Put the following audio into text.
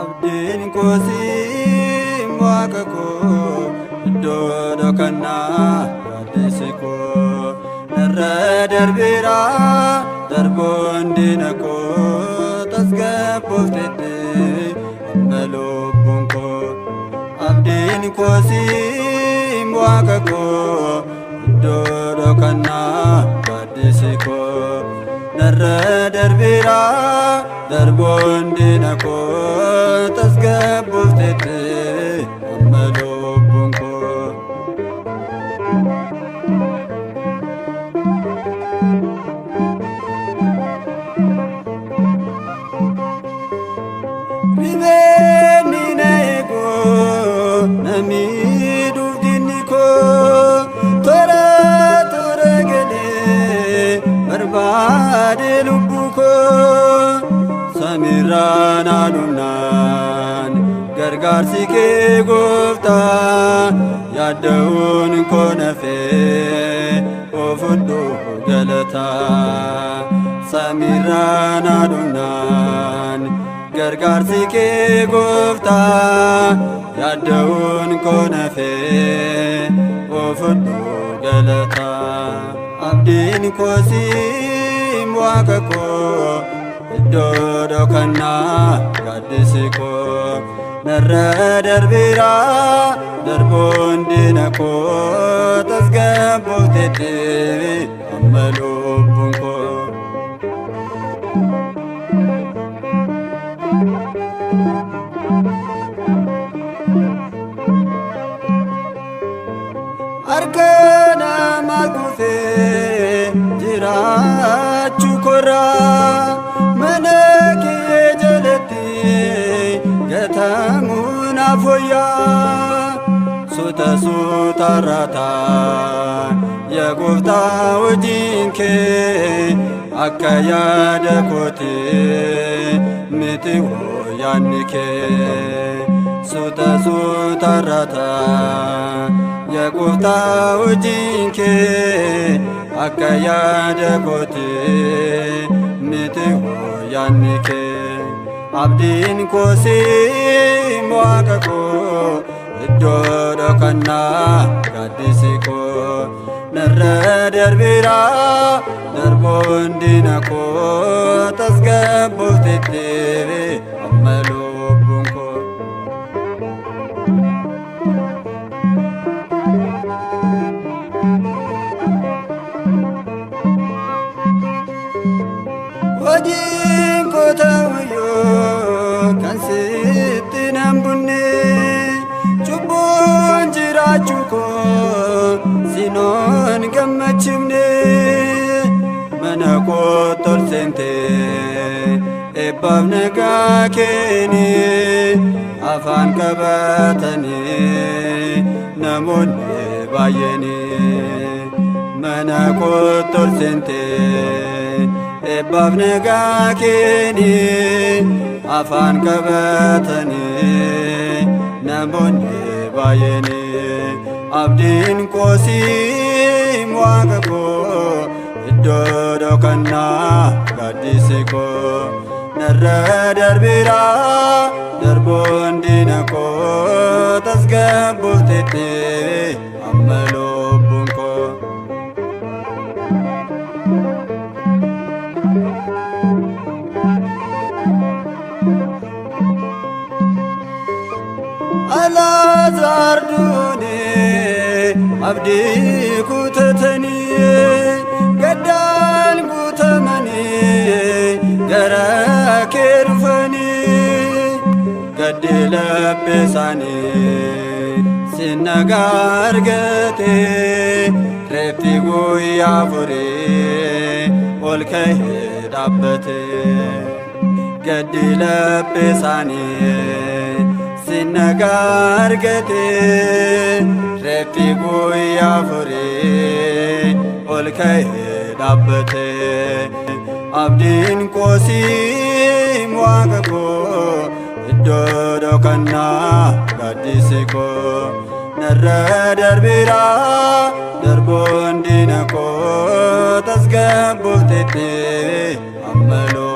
Abdiin koosiin waaqa koo iddoo dhokannaa gaaddisi koo narra darbeera darboon diina koo tasgabbooftetti amma lubbuun koo. Abdiin koosiin waaqa koo iddoo dhokannaa gaaddisi koo narra darbeera darboon diina koo tasgabbooftetti amma lubbuun koo. Ribeenni na eegoo na miidhuuf diinni koo toora toora galee barbaade lubbuu koo. Samiirraan aduunaan gargaarsi kee gooftaa yaadda'uun koo nafee oofudhu galataa. Samiirraan aduunaan gargaarsi kee gooftaa yaadda'uun koo nafee oofudhu galataa. Abdiin koosiin waaqa koo iddoo dhokannaa gaaddisi koo narra darbeera darboon diina koo tasgabbooftetti amma lubbuun koo. Harka namaa kufee jiraachuu korraa mana kee jalatti gatamuun afooyyaa. Suuta suuta raataa yaa gooftaa hojiin kee akka yaada kootee miti yaadni kee. Suuta suuta raataa yaa gooftaa hojiin kee akka yaada kootee miti yaadni kee. Abdiin koosiin waaqa koo iddoo dhokannaa gaaddisi koo narra darbeera darboon diina koo tasgabbooftetti amma lubbuun koo. Hojiin koo ta'uyyuu kan sitti nan bunne cubbuun jiraachuu koo sinoon gammachiifne. Mana koo tolseentee eebbaaf nagaa keenii afaan qabatanii namoonni baay'eenii. Mana koo tolseentee eebbaaf nagaa keenii afaan qabatanii namoonni baay'eenii. Abdiin koosiin waaqa koo iddoo dhokannaa gaaddisi koo narra darbeera darboon diina koo tasgabbooftetti amma lubbuun koo. Alaazaar duunee abdii kutatanii gaddaan guutamanii gara kee dhufanii. Gaddi laphee isaanii si nagaa argatee reeffi guyyaa furii ol ka'ee dhaabbate gaddi laphee isaanii sinnagaa argate reeffi guyyaa furii ol ka'ee dhaabbate abdiin qoosiin waaqa koo iddoo dhokannaa gaaddisi koo narra darbiira darboon diina koo tasgabbooftetti ammaloo